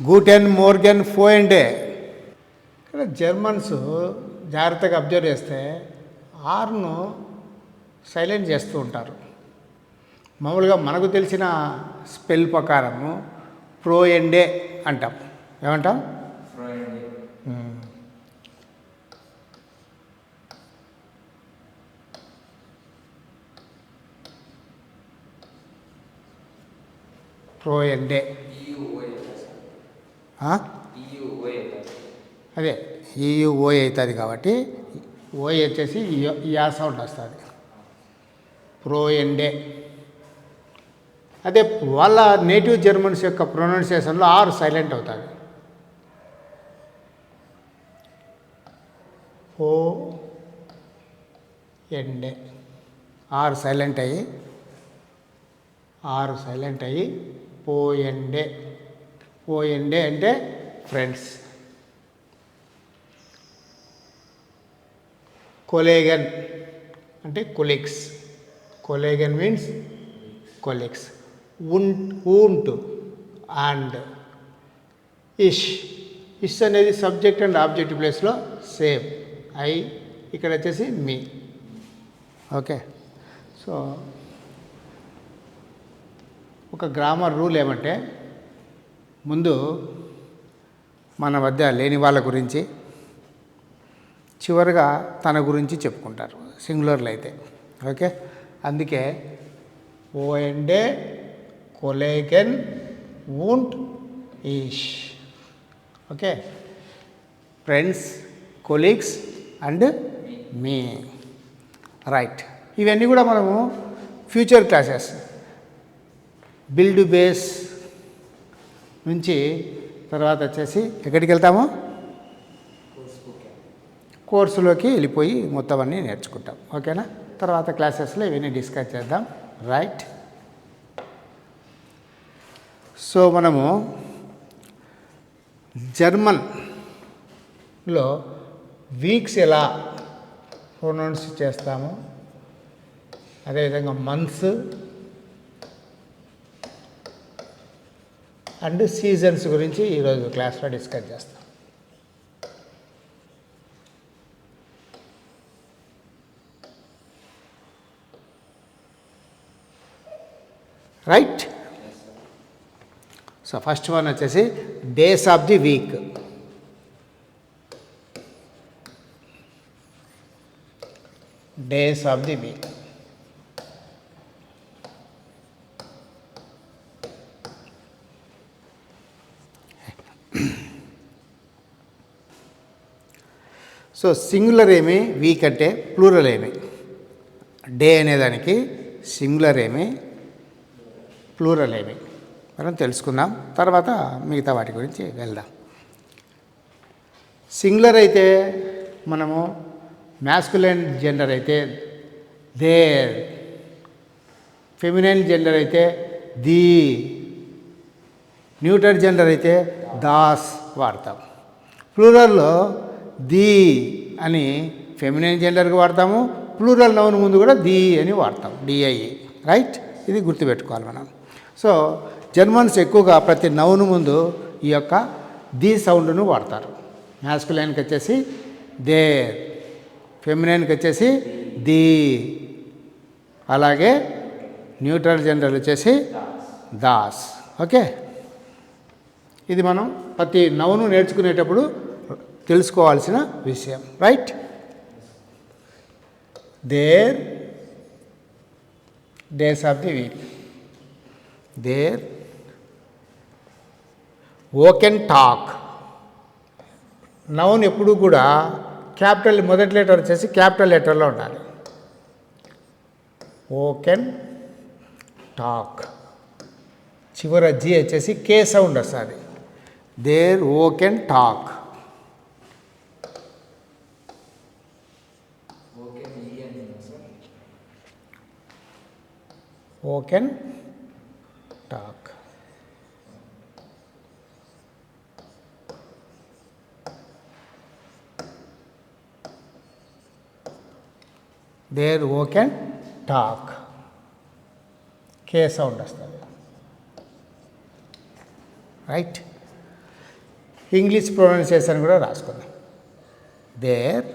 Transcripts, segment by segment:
గూటెన్ మోర్గెన్ ఫోయండే. ఇక్కడ జర్మన్స్ జాగ్రత్తగా అబ్జర్వ్ చేస్తే ఆర్ను సైలెంట్ చేస్తూ ఉంటారు. మామూలుగా మనకు తెలిసిన స్పెల్ ప్రకారము ప్రోయండే అంటాం. ఏమంటాం? ప్రోయండే. అదే ఈయు ఓయ్ అవుతుంది కాబట్టి ఓయ్ వచ్చేసి యా సౌండ్ వస్తుంది. ప్రోయండే. అదే వాళ్ళ నేటివ్ జర్మన్స్ యొక్క ప్రొనౌన్సియేషన్లో ఆర్ సైలెంట్ అవుతుంది. ఓ ఎండే ఆర్ సైలెంట్ అయ్యి పోయండే. పోయండే అంటే ఫ్రెండ్స్. కొలేగన్ అంటే కొలీగ్స్. కొలేగన్ మీన్స్ కొలీగ్స్. ఊంట్ అండ్ ఇష్. ఇష్ అనేది సబ్జెక్ట్ అండ్ ఆబ్జెక్ట్ ప్లేస్లో సేమ్. ఐ ఇక్కడ వచ్చేసి మీ. ఓకే. సో ఒక గ్రామర్ రూల్ ఏమంటే ముందు మన మధ్య లేని వాళ్ళ గురించి, చివరిగా తన గురించి చెప్పుకుంటారు సింగులర్లు అయితే. ఓకే. అందుకే ఓఎండే కొలేగన్ ఊంట్ ఈష్. Okay. Friends, colleagues and me. Right. ఇవన్నీ కూడా మనము ఫ్యూచర్ క్లాసెస్ బిల్డ్ బేస్ నుంచి తర్వాత వచ్చేసి ఎక్కడికి వెళ్తాము? కోర్సులోకి వెళ్ళిపోయి మొత్తం అన్నీ నేర్చుకుంటాం. ఓకేనా? తర్వాత క్లాసెస్లో ఇవన్నీ డిస్కస్ చేద్దాం. రైట్. సో మనము జర్మన్లో వీక్స్ ఎలా ప్రొనౌన్స్ చేస్తాము, అదేవిధంగా మంత్స్ అండ్ సీజన్స్ గురించి ఈరోజు క్లాస్లో డిస్కస్ చేస్తాం. రైట్. సో ఫస్ట్ వన్ వచ్చేసి days of the week. Days of the week. So singular ఏమి, వీక్ అంటే ప్లూరల్ ఏమి. డే అనేదానికి సింగులర్ ఏమి, ప్లూరల్ ఏమి మనం తెలుసుకుందాం. తర్వాత మిగతా వాటి గురించి వెళ్దాం. సింగులర్ అయితే మనము మ్యాస్కులైన్ జెండర్ అయితే దేర్, ఫెమినైన్ జెండర్ అయితే ది, న్యూటర్ జెండర్ అయితే దాస్ వాడతాం. ప్లూరల్లో ది అని ఫెమినైన్ జెండర్కి వాడతాము. ప్లూరల్ నౌన్ ముందు కూడా ది అని వాడతాం, డిఐఈ. రైట్. ఇది గుర్తుపెట్టుకోవాలి మనం. సో జర్మన్స్ ఎక్కువగా ప్రతి నౌన్ ముందు ఈ యొక్క ది సౌండ్ను వాడతారు. మ్యాస్కులైన్కి వచ్చేసి దేర్, ఫెమినైన్కి వచ్చేసి ది, అలాగే న్యూట్రల్ జెండర్ వచ్చేసి దాస్. ఓకే. ఇది మనం ప్రతి నౌను నేర్చుకునేటప్పుడు తెలుసుకోవాల్సిన విషయం. Right. There days of the week. There ఓకెన్ టాక్. నౌన్ ఎప్పుడు కూడా క్యాపిటల్ మొదటి లెటర్ వచ్చేసి క్యాపిటల్ లెటర్లో ఉండాలి. ఓకెన్ టాక్. చివర జీ వచ్చేసి కే సౌండ్ వస్తుంది. దేర్ ఓకెన్ టాక్. ఓకెన్ టాక్. దేర్ ఓకెన్ టాక్. కే సౌండ్ వస్తుంది. రైట్. ఇంగ్లీష్ ప్రొనౌన్సియేషన్ కూడా రాసుకుందాం. దేర్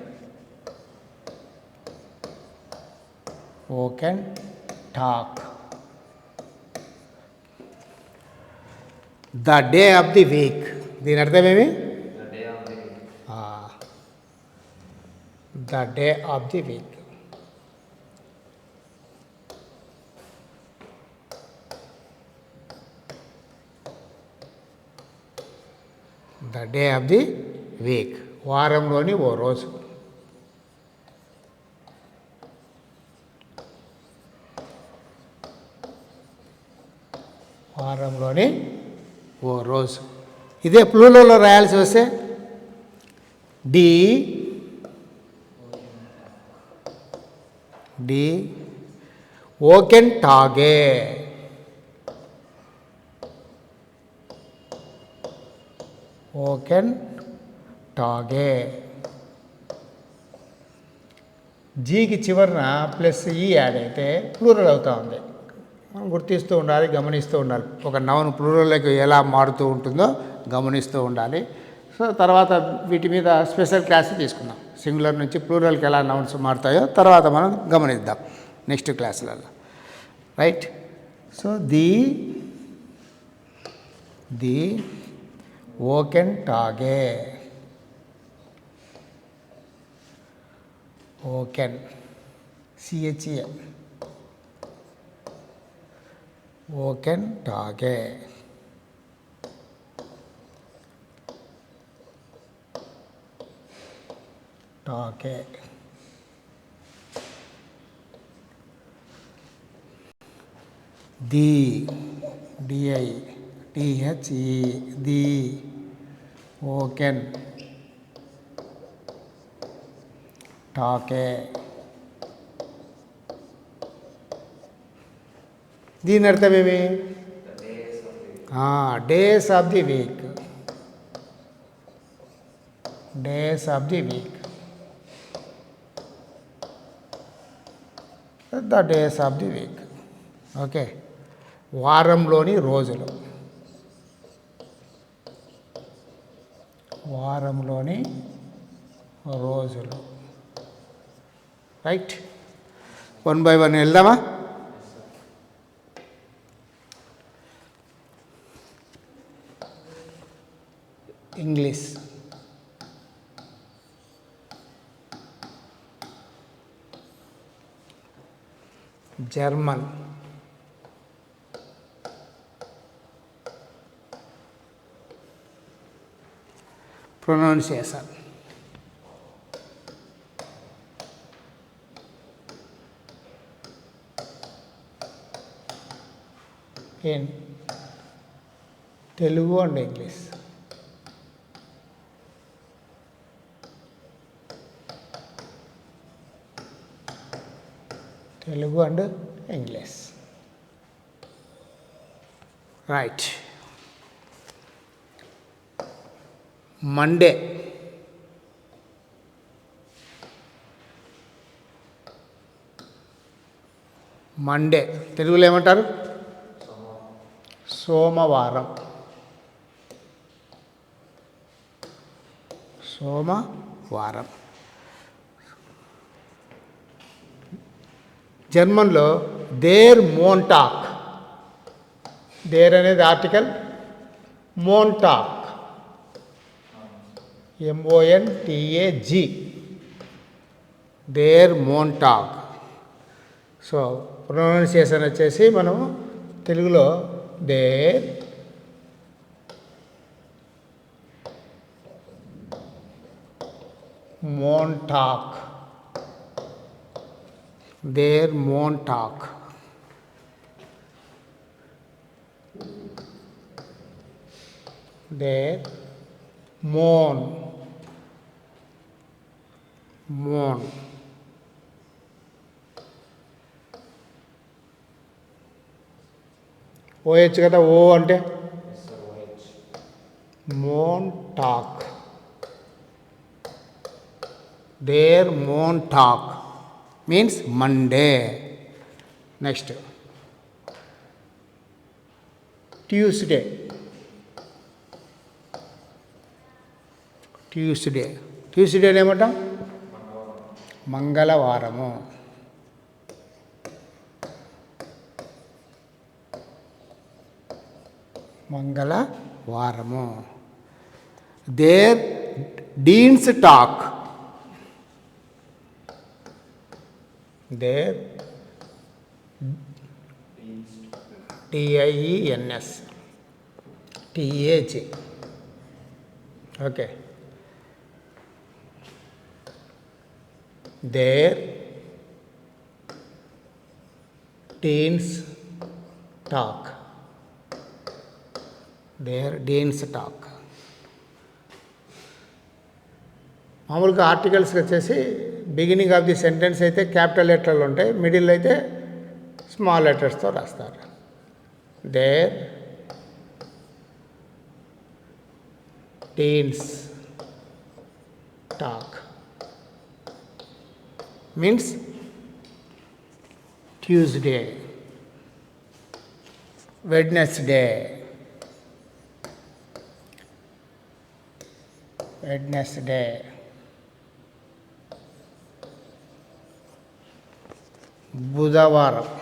ఓకెన్ టాక్ the day of the week. దీని అర్థమేమి? The day of the week. The day of the week, వారంలోని ఓ రోజు. వారంలోని ఓ రోజు. ఇదే ప్లూరల్లో రాయాల్సి వస్తే డి ఓకెన్ టాగే. ఓకెన్ టాగే. జీకి చివరన ప్లస్ ఈ యాడ్ అయితే ప్లూరల్ అవుతూ ఉంది. మనం గుర్తిస్తూ ఉండాలి, గమనిస్తూ ఉండాలి. ఒక నౌన్ ప్లూరల్లోకి ఎలా మారుతూ ఉంటుందో గమనిస్తూ ఉండాలి. సో తర్వాత వీటి మీద స్పెషల్ క్లాస్ తీసుకుందాం. సింగులర్ నుంచి ప్లూరల్కి ఎలా నౌన్స్ మారుతాయో తర్వాత మనం గమనిద్దాం నెక్స్ట్ క్లాసులలో. రైట్. సో ది ఓకెన్ టాగే. ఓకెన్ సిహెచ్ఈఎన్ ఓకెన్ టాగే. టాగే. ది డిఐ టిహెచ్ఈ ది ఓకెన్ టాకే. దీని అర్థమేమి? Days of the week. Days of the week. The days of the week. Okay. వారంలోని రోజులు. వారంలోని రోజులు. రైట్. 1 by 1 వెళ్దామా? English. German. Pronunciation. In Telugu and English. Telugu and English. Right. Monday. Monday తెలుగులో ఏమంటారు? సోమవారం. సోమవారం. జర్మన్లో దేర్ మోంటాక్. దేర్ అనేది ఆర్టికల్, మోంటాక్ MONTAG. దేర్ మోంటాక్. సో ప్రొనౌన్సియేషన్ వచ్చేసి మనం తెలుగులో దేర్ మోంటాక్. దేర్ మోంటాక్. దేర్ మోన్. మోన్. ఓహెచ్ కదా, ఓ అంటే మోంటాక్. దేర్ మోంటాక్ means Monday. Next Tuesday. Tuesday. Tuesday ఏమంటాం? మంగళవారము. మంగళవారము. దేర్ డీన్స్ టాక్. దేర్ DIENS TAG. ఓకే. దేర్ డీన్స్ టాక్. దేర్ డీన్స్ టాక్. మామూలుగా ఆర్టికల్స్కి వచ్చేసి బిగినింగ్ ఆఫ్ ది సెంటెన్స్ అయితే క్యాపిటల్ లెటర్లు ఉంటాయి, మిడిల్ అయితే స్మాల్ లెటర్స్తో రాస్తారు. దేర్ టీన్స్ టాక్ మీన్స్ ట్యూస్డే, వెడ్నెస్డే, వెడ్నెస్డే, బుధవారం,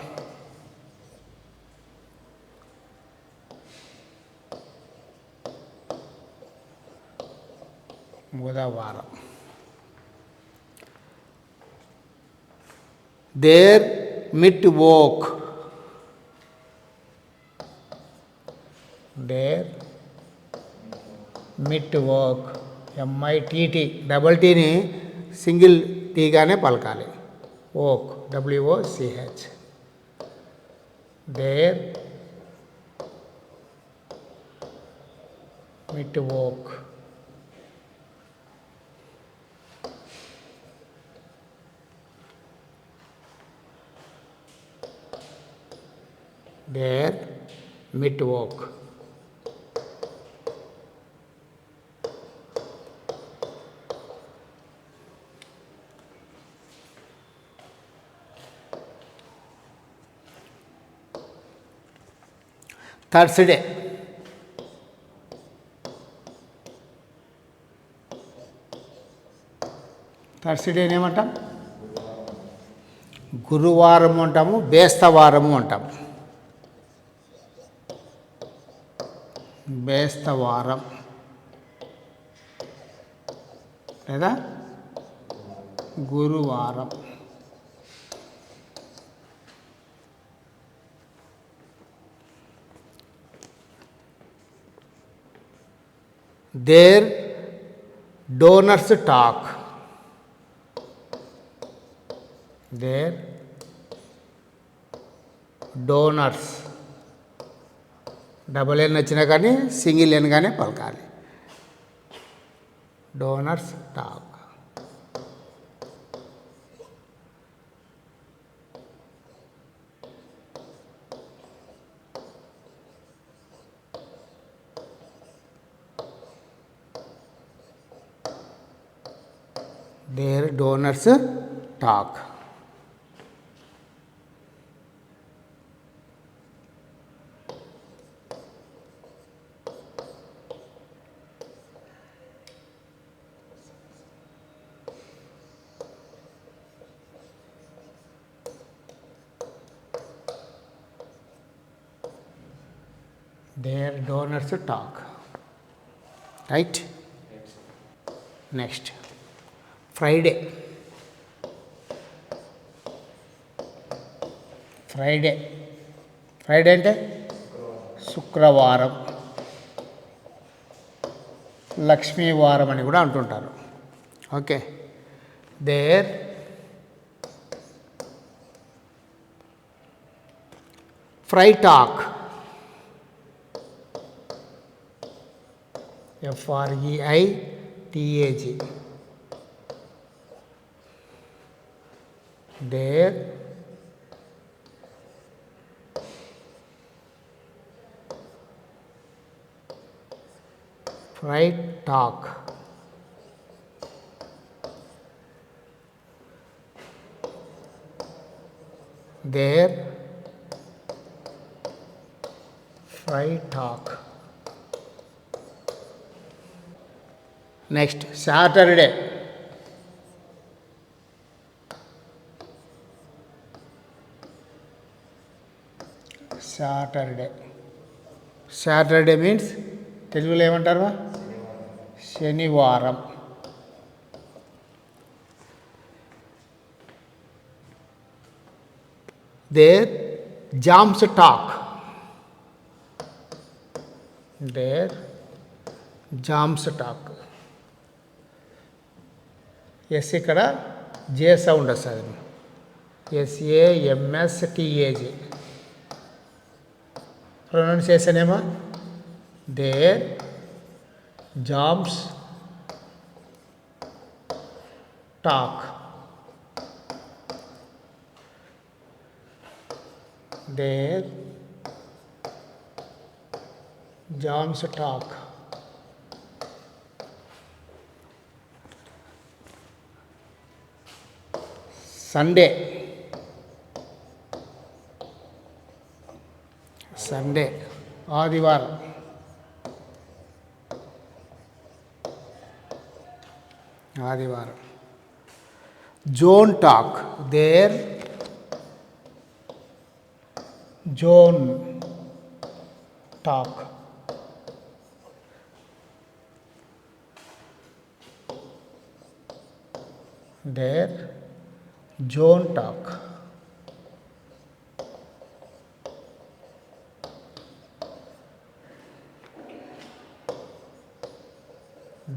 బుధవారం. దేర్ మిట్ వోక్. దేర్ మిట్ వోక్. MITT. డబల్ టీని సింగిల్ టీగానే పలకాలి. వోక్ WOCH. దేర్ మిట్ వోక్. దేర్ మిట్ వోక్. థర్స్డే. థర్స్డే ఏమంటాం? గురువారము అంటాము, బేస్తవారము అంటాము. బేస్తవారం లేదా గురువారం. దేర్ డోనర్స్ టాక్. దేర్ డోనర్స్. డబల్ ఎన్ వచ్చినా కానీ సింగిల్ ఎన్ కానీ పలకాలి. డోనర్స్ టాక్. దేర్ డోనర్స్ టాక్. Their donors talk. Right? Next. Friday. Friday. Friday అంటే శుక్రవారం, లక్ష్మీవారం అని కూడా అంటుంటారు. ఓకే. దేర్ ఫ్రైటాక్. FREITAG. There fried talk. There fried talk. Next Saturday. Saturday Saturday means తెలుగులో ఏమంటారు? శనివారం. దేర్ జామ్స్ టాక్. దేర్ జామ్స్ టాక్. ఎస్ ఇక్కడ జే సౌండ్ వస్తుంది. SAMSTAJ. ప్రొనౌన్సియేషన్ ఏమో దేర్ జామ్స్ టాక్. దేర్ జామ్స్ టాక్. సండే. సండే ఆదివారం. ఆదివారం. జోన్ టాక్. దేర్ జోన్ టాక్. దేర్ జోన్ టాక్.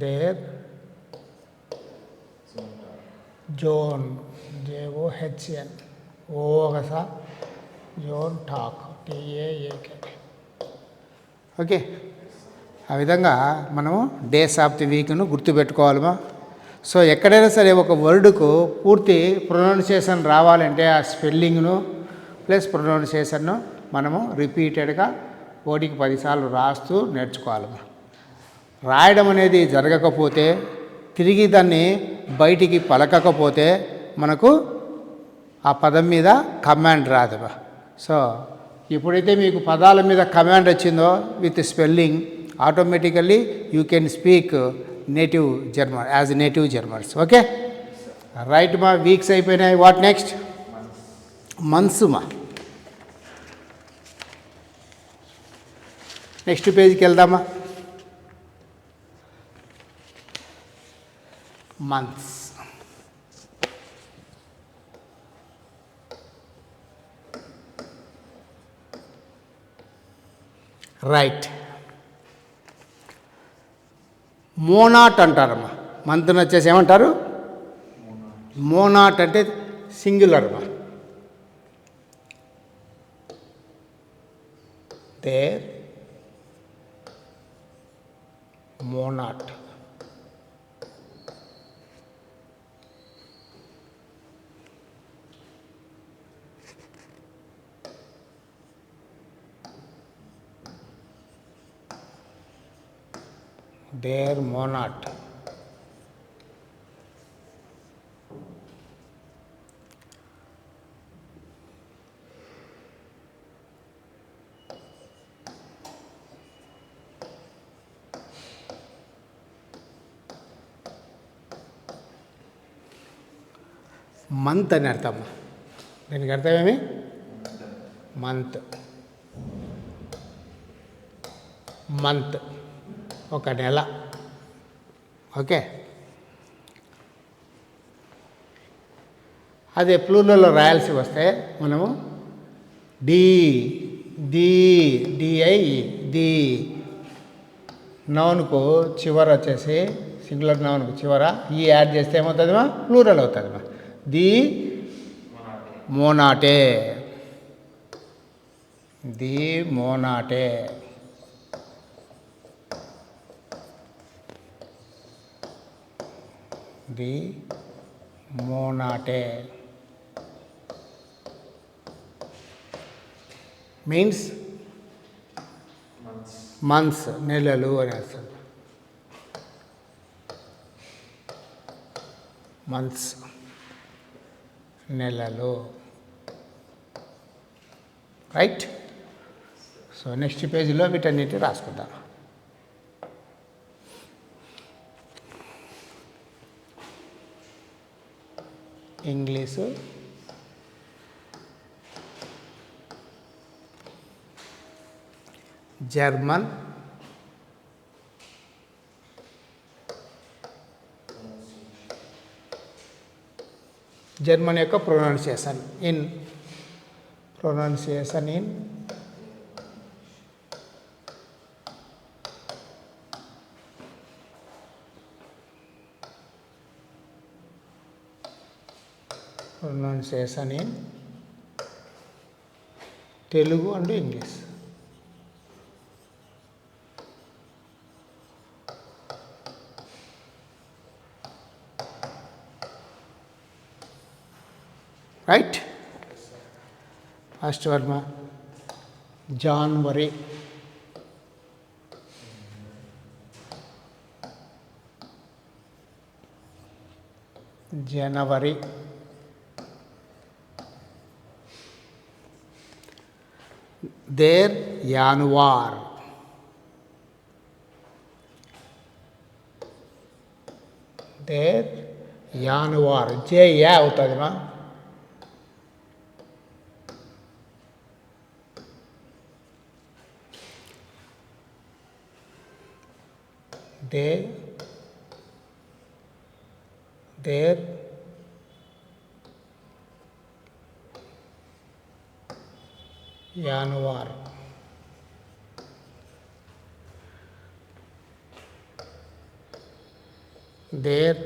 దేర్ జోన్ JOHN ఓగసా జోన్ టాక్ TAAK. ఓకే, ఆ విధంగా మనము డేస్ ఆఫ్ ది వీక్ను గుర్తుపెట్టుకోవాలమా. సో ఎక్కడైనా సరే ఒక వర్డ్కు పూర్తి ప్రొనౌన్సియేషన్ రావాలంటే ఆ స్పెల్లింగ్ను ప్లస్ ప్రొనౌన్సియేషన్ను మనము రిపీటెడ్గా 1కి 10 సార్లు రాస్తూ నేర్చుకోవాలమా. రాయడం అనేది జరగకపోతే, తిరిగి దాన్ని బయటికి పలకకపోతే మనకు ఆ పదం మీద కమాండ్ రాదు. సో ఎప్పుడైతే మీకు పదాల మీద కమాండ్ వచ్చిందో with spelling, automatically you can speak native German as native Germans. Okay, right మా. వీక్స్ అయిపోయినాయి. What next? మంత్స్ మా. నెక్స్ట్ పేజ్కి వెళ్దామా. మంత్స్. రైట్. మోనాట్ అంటారమ్మా. మంత్ని వచ్చేసి ఏమంటారు? మోనాట్ అంటే సింగులర్ అమ్మా. దేర్ మోనాట్. దేర్ మోనాట్. మంత్ అని అర్థం. దీనికి అర్థమేమి? మంత్. మంత్ ఒక నెల. ఓకే, అదే ప్లూరల్లో రాయాల్సి వస్తే మనము DI ది నౌన్కు చివర వచ్చేసి సింగులర్ నౌన్కు చివర ఈ యాడ్ చేస్తే ఏమవుతుందిమా? ప్లూరల్ అవుతుందిమా. ది మోనాటే. ది మోనాటే. ది మోనాటే మీన్స్ మంత్స్, నెలలు అని అర్థం. మంత్స్ నెలలు. రైట్. సో నెక్స్ట్ పేజీలో వీటన్నిటి రాసుకుందాం. ఇంగ్లీషు, జర్మన్, జర్మన్ యొక్క pronunciation in Telugu and English. Right. First వర్మ జాన్వరి, జనవరి, దేర్ యాన్వార్, దేర్ యాన్వార్, జే యా అవుతుంది మా. దేర్ యాన్వార్, దేర్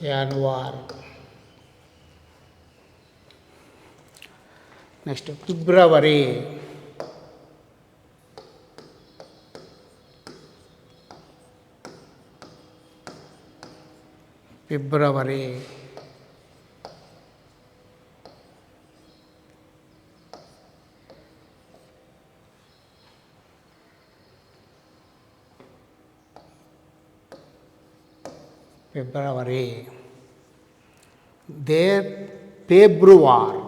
యాన్వార్. నెక్స్ట్ ఫిబ్రవరి, ఫిబ్రవరి, ఫిబ్రవరి. దేర్ ఫెబ్రువార్,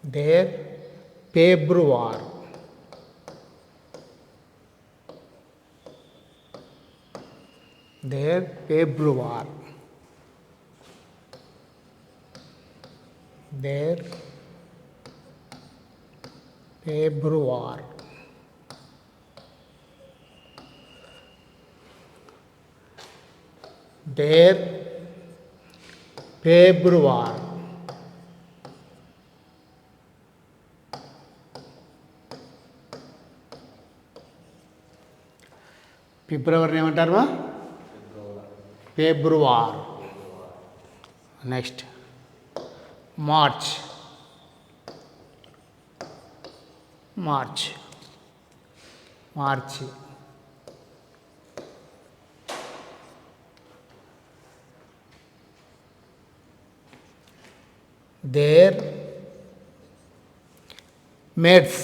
దేర్ ఫెబ్రువార్, దేర్ ఫెబ్రువార్, దేర్ ఫెబ్రువార్. దేర్ ఫెబ్రువార్. ఫిబ్రవరిని ఏమంటారు? ఫెబ్రువార్. నెక్స్ట్ మార్చ్, మార్చ్, మార్చి, దేర్ మేడ్స్,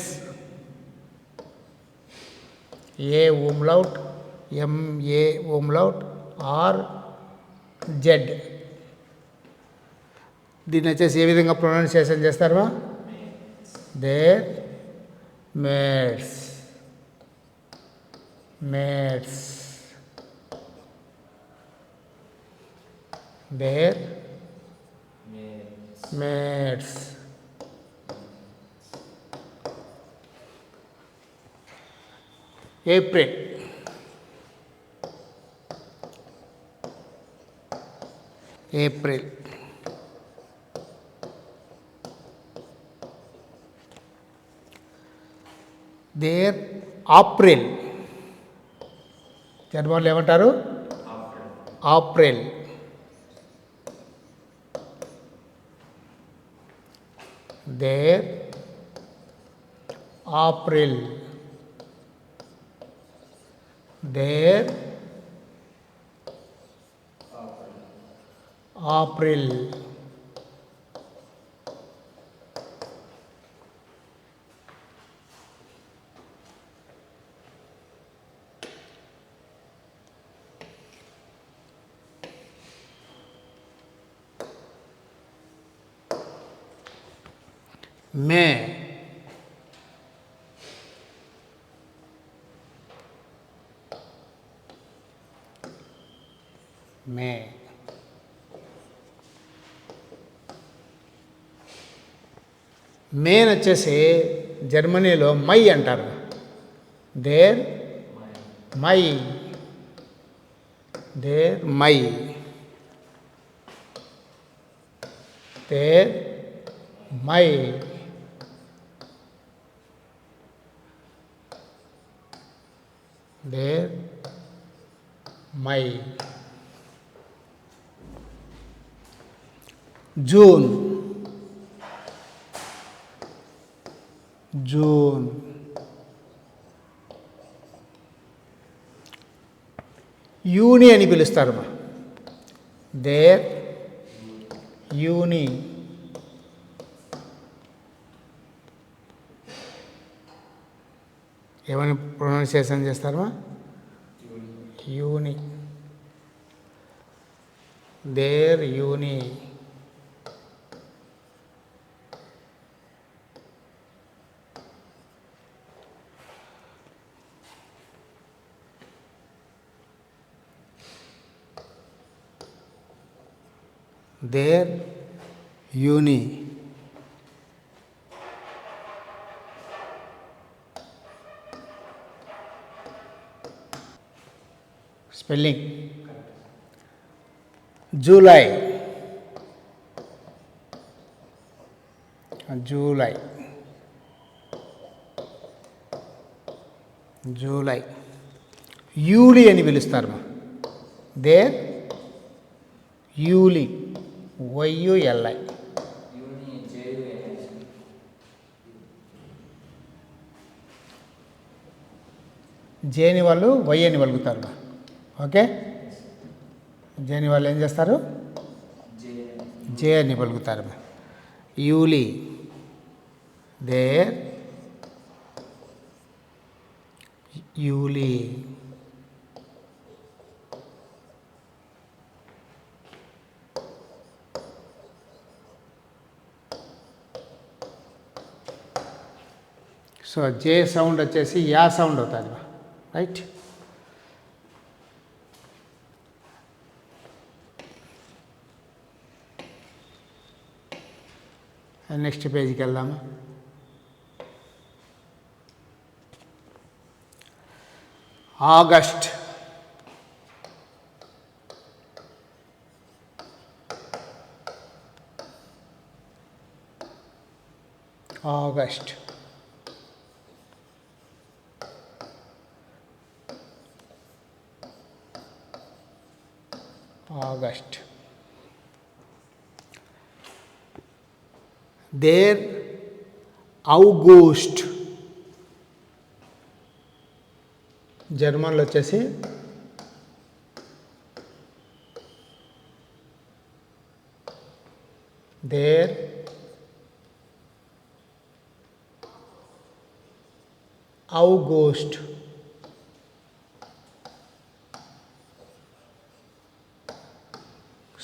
A umlaut, MA umlaut, R Z. దీన్ని వచ్చేసి ఏ విధంగా ప్రొనౌన్సియేషన్ చేస్తారా? దేర్ మేడ్స్, మేడ్స్, దేర్ మేడ్స్. ఏప్రిల్, ఏప్రిల్, దేర్ ఆప్రిల్. జర్మన్లో ఏమంటారు? ఆప్రిల్. There ఆప్రిల్, there ఆప్రిల్. మే, మే. మేన్ వచ్చేసి జర్మనీలో మై అంటారు. దేర్ మై, దేర్ మై, దేర్ మై. దేర్ మై. June, June. యూని అని పిలుస్తారు. దేర్ యూని. ఏమని ప్రొనౌన్సియేషన్ చేస్తారమ్మా? యూని. దేర్ యూని. దేర్ యూని. Spelling July, July, July. యూలి అని పిలుస్తారు. దేర్ యూలి, వైయుఎల్ఐ. జేని వాళ్ళు వై అని పలుకుతారు. ఓకే, జేని వాళ్ళు ఏం చేస్తారు? జే అని పలుకుతారు. యూలి. దేర్ యూలి. సో జే సౌండ్ వచ్చేసి యా సౌండ్ అవుతుంది. రైట్. నెక్స్ట్ పేజీకి వెళ్దాము. August, August. ఆగస్ట్. దేర్ ఔగూస్ట్. జర్మన్లో వచ్చేసి దేర్ ఔగూస్ట్.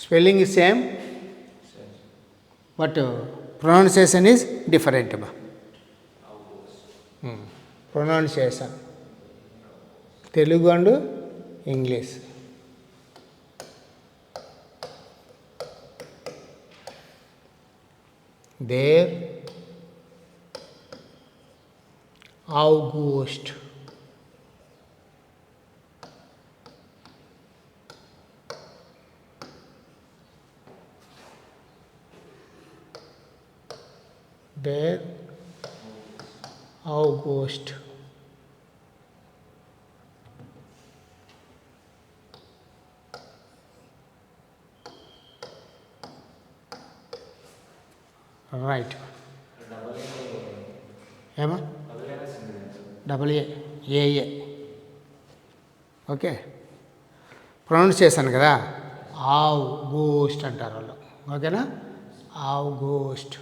Spelling is same, but pronunciation is different. Pronunciation Telugu and English. There August. There August. Right. ఏమా డబల్ ఏ. ఓకే, ప్రొనౌన్స్ చేశాను కదా, ఆగోస్ట్ అంటారు వాళ్ళు. ఓకేనా, ఆగోస్ట్.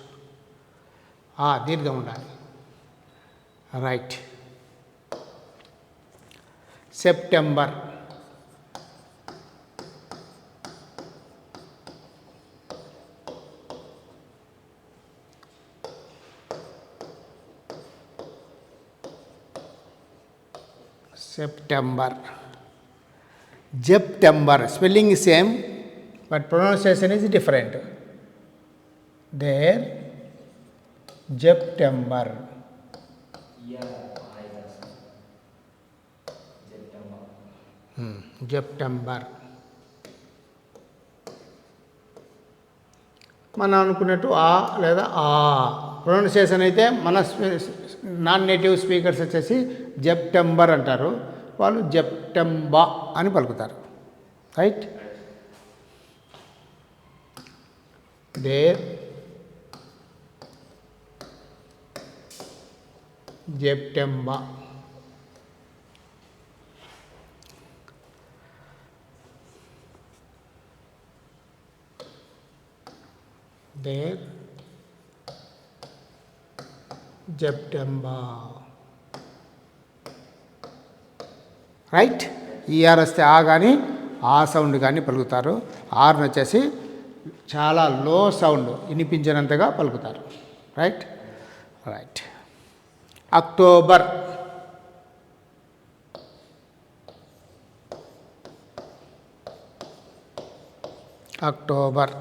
దీర్ఘం ఉండాలి. Right. September. September. September. Spelling is same, but pronunciation is different. There, September. September. మనం అనుకున్నట్టు ఆ లేదా ఆ ప్రొనౌన్సియేషన్ అయితే మన నాన్ నేటివ్ స్పీకర్స్ వచ్చేసి సెప్టెంబర్ అంటారు, వాళ్ళు సెప్టెంబా అని పలుకుతారు. రైట్. దేర్ సెప్టెంబా. దేర్ సెప్టెంబర్. రైట్. ఈఆర్ వస్తే ఆ కానీ ఆ సౌండ్ కానీ పలుకుతారు. ఆర్ని వచ్చేసి చాలా లో సౌండ్ వినిపించినంతగా పలుకుతారు. రైట్. రైట్. అక్టోబర్. అక్టోబర్.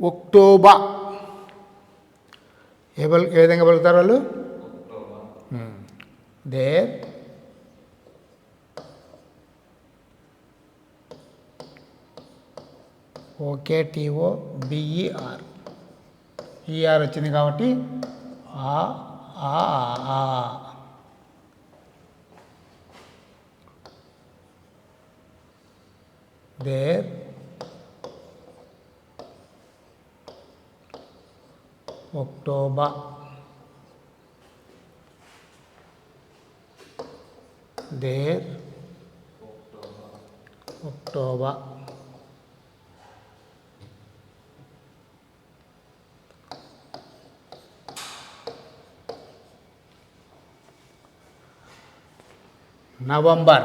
ఒక్టోబా. ఏ విధంగా పలుకుతారు వాళ్ళు? There OKTO BER. ఈఆర్ వచ్చింది కాబట్టి ఆ ఆ ఆ. There October. There October. November.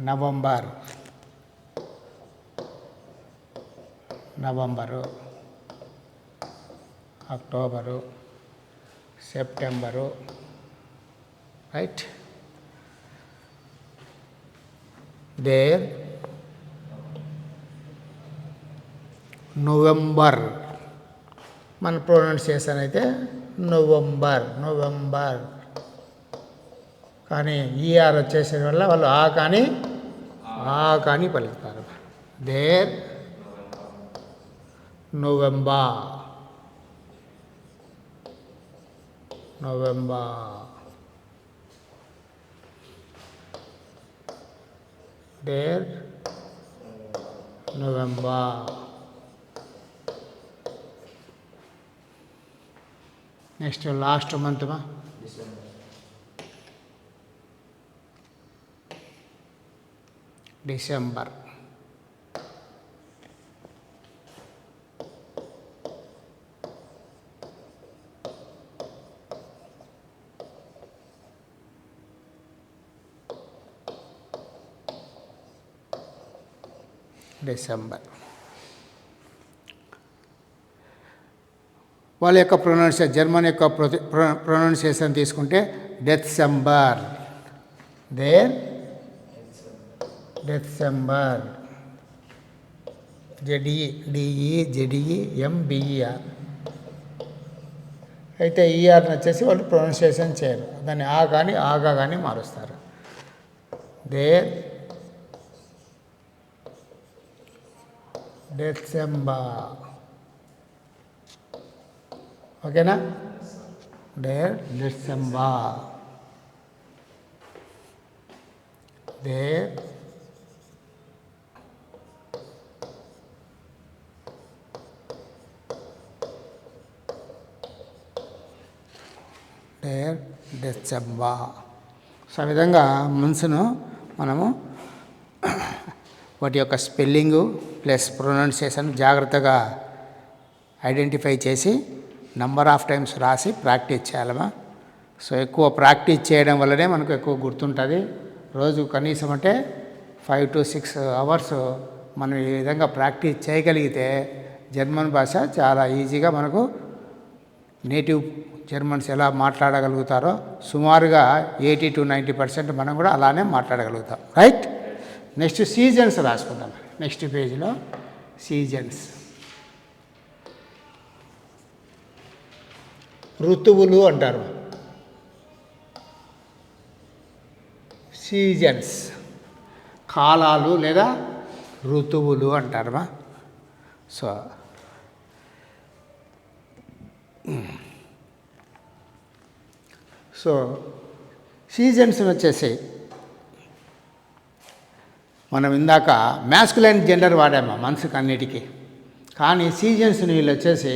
November. November, October, September. Right. There November. మన ప్రొనౌన్సియేషన్ అయితే నవంబర్ నవంబర్, కానీ ఈఆర్ వచ్చేసే వల్ల వాళ్ళు ఆ కానీ పలుకుతారు. There November. November. There November. Next last month ma December. December. వాళ్ళ యొక్క ప్రొనౌన్సియేషన్, జర్మన్ యొక్క ప్రొనౌన్సియేషన్ తీసుకుంటే డెసెంబర్. దేర్ డెసెంబర్. ZEDEMBER. అయితే ఈఆర్ని వచ్చేసి వాళ్ళు ప్రొనౌన్సియేషన్ చేయరు, దాన్ని ఆ కానీ ఆగా కానీ మారుస్తారు. దేర్ డిసెంబర్. ఓకేనా? దేర్ డిసెంబర్. దేర్ డిసెంబర్. సో ఆ విధంగా మనసును మనము వాటి యొక్క స్పెల్లింగు ప్లస్ ప్రొనౌన్సియేషన్ జాగ్రత్తగా ఐడెంటిఫై చేసి నంబర్ ఆఫ్ టైమ్స్ రాసి ప్రాక్టీస్ చేయాలమ్మా. సో ఎక్కువ ప్రాక్టీస్ చేయడం వల్లనే మనకు ఎక్కువ గుర్తుంటుంది. రోజు కనీసం అంటే 5 to 6 అవర్స్ మనం ఈ విధంగా ప్రాక్టీస్ చేయగలిగితే జర్మన్ భాష చాలా ఈజీగా మనకు నేటివ్ జర్మన్స్ ఎలా మాట్లాడగలుగుతారో సుమారుగా 80 to 90% మనం కూడా అలానే మాట్లాడగలుగుతాం. రైట్. నెక్స్ట్ సీజన్స్ రాసుకుందాం. నెక్స్ట్ పేజీలో సీజన్స్, ఋతువులు అంటారు. సీజన్స్ కాలాలు లేదా ఋతువులు అంటారమ్మా. సో సీజన్స్ వచ్చేసి మనం ఇందాక మ్యాస్కులైన్ జెండర్ వాడాము మనసుకు అన్నిటికీ, కానీ సీజన్స్ వీళ్ళు వచ్చేసి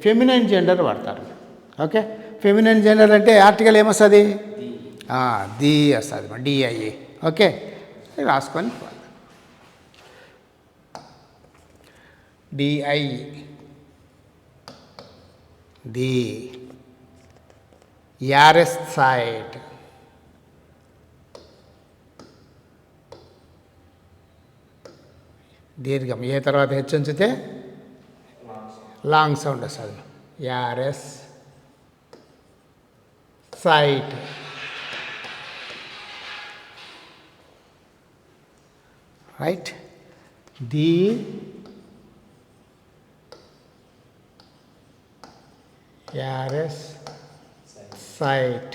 ఫెమినైన్ జెండర్ వాడతారు. ఓకే. ఫెమినైన్ జెండర్ అంటే ఆర్టికల్ ఏమొస్తుంది? ది వస్తుంది, డిఐఏ. ఓకే, రాసుకొని డిఐ ది యారెస్సైట్, దీర్ఘం ఏ తర్వాత హెచ్ ఉంచితే లాంగ్ సౌండ్ వస్తుంది. యారెస్ సైట్, రైట్. ది యారెస్ సైట్,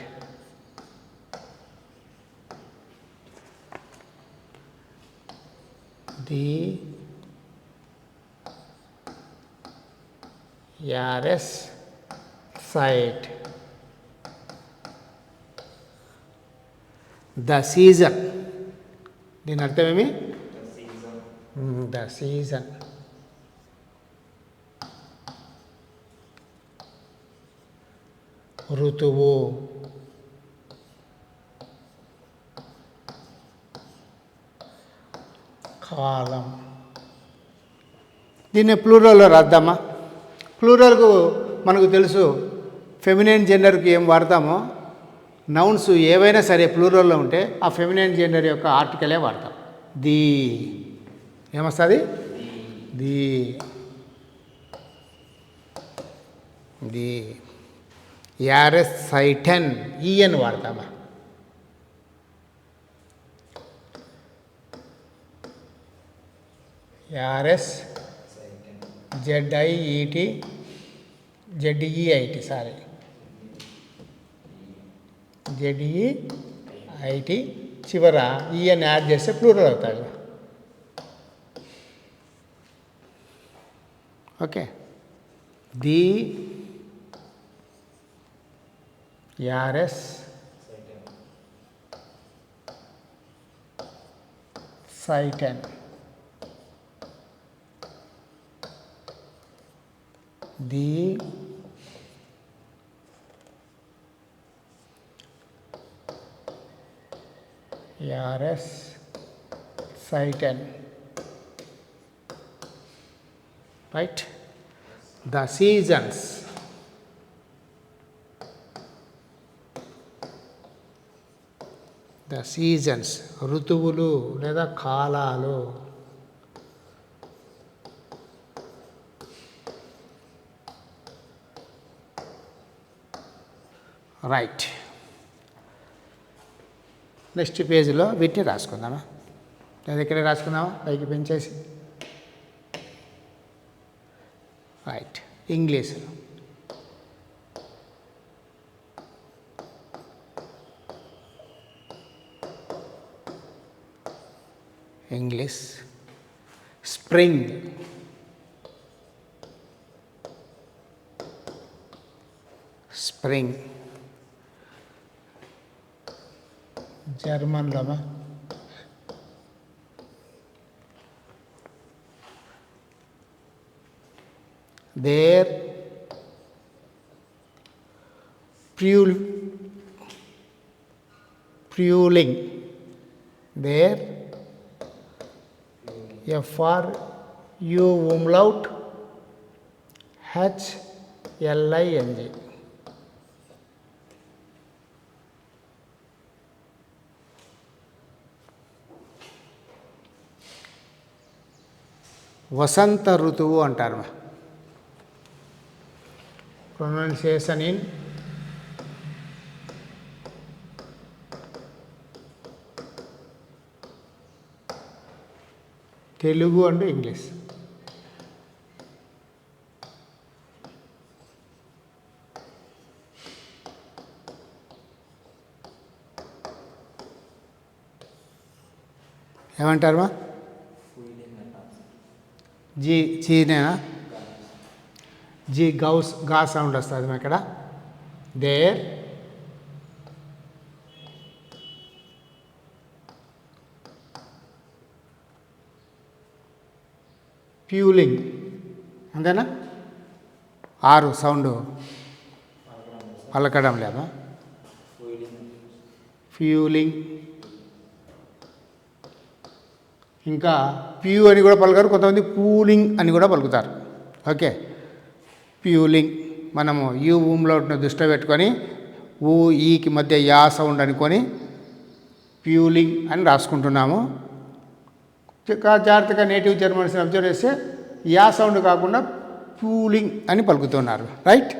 ది యారెస్ సైట్, ద సీజన్. దీని అర్థమేమి? The season. ఋతువు, కాలం. దీన్ని ప్లూరల్లో రాద్దామా? ప్లూరల్కు మనకు తెలుసు ఫెమినైన్ జెండర్కి ఏం వాడతామో, నౌన్స్ ఏవైనా సరే ప్లూరల్లో ఉంటే ఆ ఫెమినైన్ జెండర్ యొక్క ఆర్టికలే వాడతాం. ది ఏమొస్తుంది? ది ది యారెస్ సైటన్, ఈఎన్ వాడతామా? యారెస్ జెడ్ఐఈటి జెడ్ఈఐటి సారీ జెడ్ఈఐటి చివర ఈఎన్ యాడ్ చేస్తే ప్లూరల్ అవుతాడు. ఓకే. ది యారెస్ సైటన్, ది యారెస్ సైటన్, right. The seasons, the seasons ఋతువులు లేదా కాలాలు. రైట్. నెక్స్ట్ పేజీలో వీటిని రాసుకుందామా? లేదా ఇక్కడే రాసుకుందామా పైకి పెంచేసి? Right. English, English. Spring, spring. జర్మన్లోమా? దేర్ ఫ్యూలింగ్, దేర్ FRU umlaut HLING. వసంత ఋతువు అంటారు. Pronunciation in Telugu and English. ఏమంటారు? జీ చీనేనా? జీ గౌస్ గా సౌండ్ వస్తుంది ఇక్కడ. దేర్ ఫ్యూలింగ్, అంతేనా? ఆరు సౌండ్ పలకడం లేదా? ఫ్యూలింగ్, ఇంకా ప్యూ అని కూడా పలుకుతారు, కొంతమంది పూలింగ్ అని కూడా పలుకుతారు. ఓకే, ప్యూలింగ్. మనము యూ ఊమ్లోట్ను దృష్టిలో పెట్టుకొని ఊ ఈకి మధ్య యా సౌండ్ అనుకొని ప్యూలింగ్ అని రాసుకుంటున్నాము. జాగ్రత్తగా నేటివ్ జర్మన్స్ని అబ్జర్వ్ చేస్తే యా సౌండ్ కాకుండా ప్యూలింగ్ అని పలుకుతున్నారు. రైట్?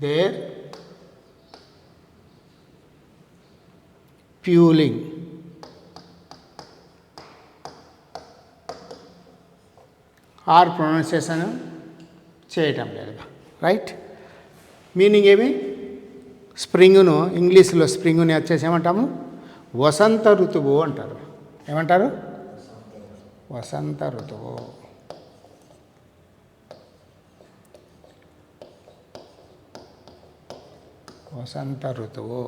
దేర్ ఫ్యూలింగ్. ఆర్ ప్రొనౌన్సియేషన్ చేయటం లేదు. రైట్? మీనింగ్ ఏమి? స్ప్రింగ్ను ఇంగ్లీష్లో స్ప్రింగ్ని వచ్చేసి ఏమంటాము? వసంత ఋతువు అంటారు. ఏమంటారు? వసంత ఋతువు. వసంత ఋతువు.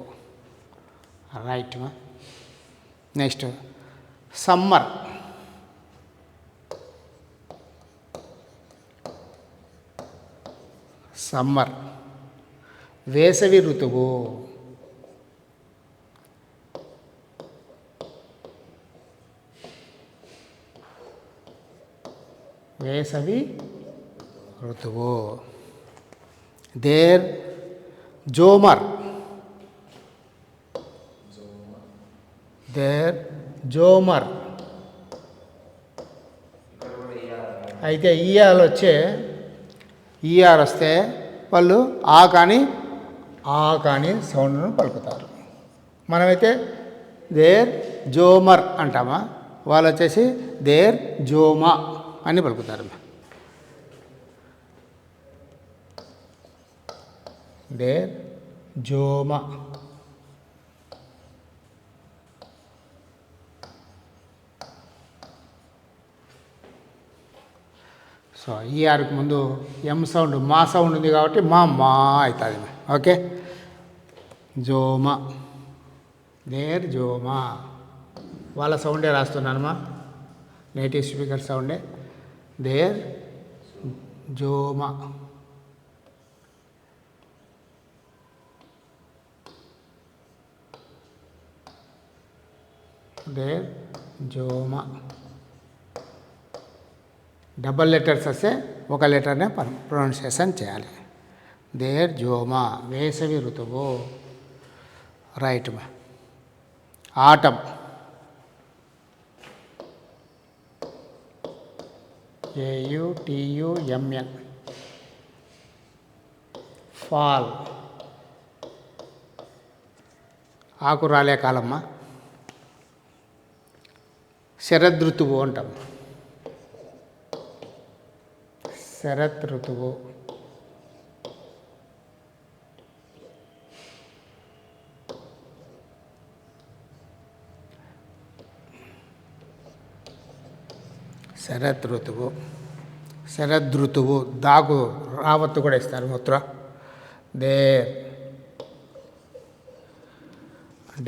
రైట్. Next summer. సమ్మర్ వేసవి ఋతువు. వేసవి ఋతువు. దేర్ జోమర్. దేర్ జోమర్. అయితే ఈఆర్ వస్తే వాళ్ళు ఆ కానీ సౌండ్ను పలుకుతారు. మనమైతే దేర్ జోమర్ అంటామా, వాళ్ళు వచ్చేసి దేర్ జోమా అని పలుకుతారు. దేర్ జోమా. సో ఈఆర్కి ముందు ఎం సౌండ్ మా సౌండ్ ఉంది కాబట్టి మా అవుతుంది. ఓకే, జోమా. దేర్ జోమా. వాళ్ళ సౌండే రాస్తున్నానమ్మా, నేటివ్ స్పీకర్ సౌండే. దేర్ జోమా. దేర్ జోమా. డబల్ లెటర్స్ వస్తే ఒక లెటర్నే ప్రొనౌన్సియేషన్ చేయాలి. దేర్ జోమా వేసవి ఋతువు. రైట్. ఆటం. AUTUMN. ఫాల్ ఆకు రాలే కాలమ్మా. శరదృతువు అంటాం. శరత్ ఋతువు. శరత్ ఋతువు. శరదృతువు దాకు రావత్తు కూడా ఇస్తారు మూత్ర.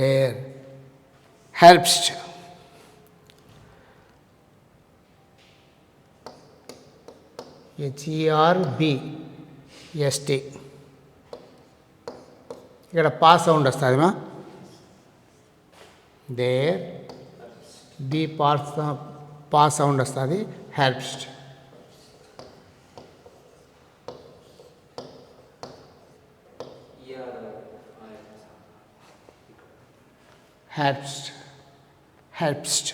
డేర్ హెర్బ్స్ట్. HERBST. ఇక్కడ పా సౌండ్ వస్తుందిమా. దేర్ బి పా సౌండ్ వస్తుంది. హెర్బ్స్ట్. Herbst. Herbst.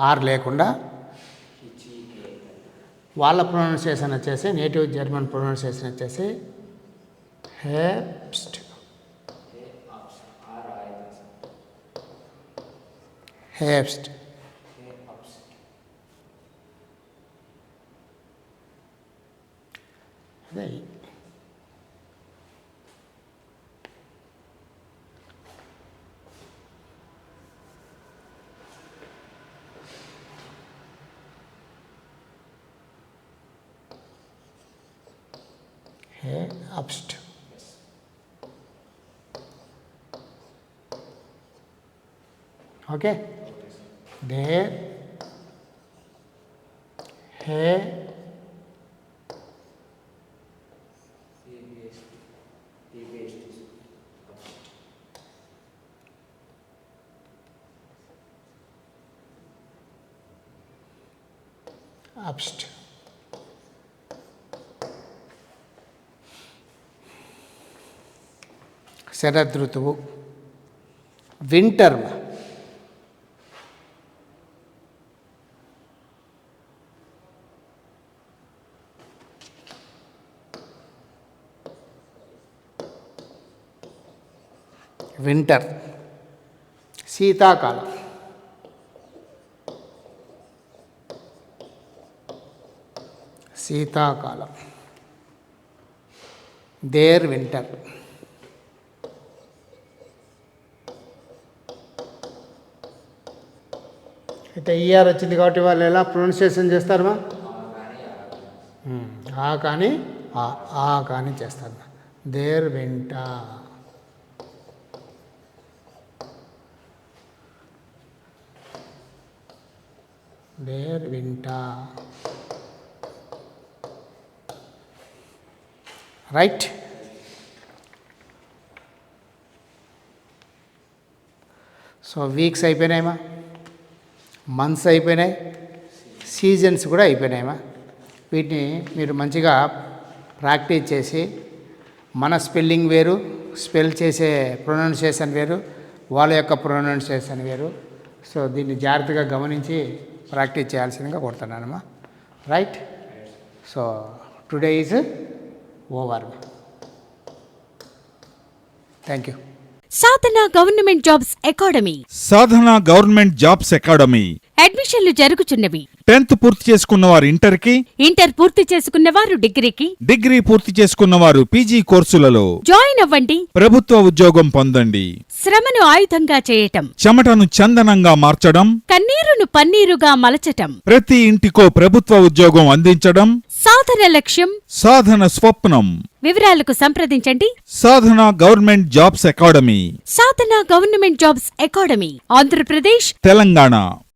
ఆర్ లేకుండా వాళ్ళ ప్రొనౌన్సియేషన్ వచ్చేసి నేటివ్ జర్మన్ ప్రొనౌన్సియేషన్ వచ్చేసి హెర్బ్స్ట్. హెర్బ్స్ట్. అదే Herbst. Okay. Der Herbst. శరదృతువు. వింటర్. వింటర్. శీతాకాలం. శీతాకాలం. There winter. అయితే ఈఆర్ వచ్చింది కాబట్టి వాళ్ళు ఎలా ప్రొనౌన్సియేషన్ చేస్తారమ్మా? ఆ కానీ ఆ కానీ చేస్తారు. దేర్ వింట. దేర్ వింట. రైట్. సో వీక్స్ అయిపోయినాయమ్మా, మంత్స్ అయిపోయినాయి, సీజన్స్ కూడా అయిపోయినాయమ్మా. వీటిని మీరు మంచిగా ప్రాక్టీస్ చేసి మన స్పెల్లింగ్ వేరు, స్పెల్ చేసే ప్రొనౌన్సియేషన్ వేరు, వాళ్ళ యొక్క ప్రొనౌన్సియేషన్ వేరు. సో దీన్ని జాగ్రత్తగా గమనించి ప్రాక్టీస్ చేయాల్సిందిగా కోరుతున్నానమ్మా. Right. So today is over. Thank you. Sadhana government jobs academy. Sadhana government jobs academy అడ్మిషన్లు జరుగుచున్నవి. 10th పూర్తి చేసుకున్నవారు ఇంటర్కి, ఇంటర్ పూర్తి చేసుకున్నవారు డిగ్రీకి, డిగ్రీ పూర్తి చేసుకున్నవారు పీజీ కోర్సులలో జాయిన్ అవ్వండి. ప్రభుత్వ ఉద్యోగం పొందండి. శ్రమను ఆయుధంగా చేయటం, చెమటను చందనంగా మార్చడం, కన్నీరును పన్నీరుగా మలచటం, ప్రతి ఇంటికో ప్రభుత్వ ఉద్యోగం అందించడం సాధన లక్ష్యం, సాధన స్వప్నం. వివరాలకు సంప్రదించండి. Sadhana government jobs academy, Sadhana government jobs academy, Andhra Pradesh, Telangana.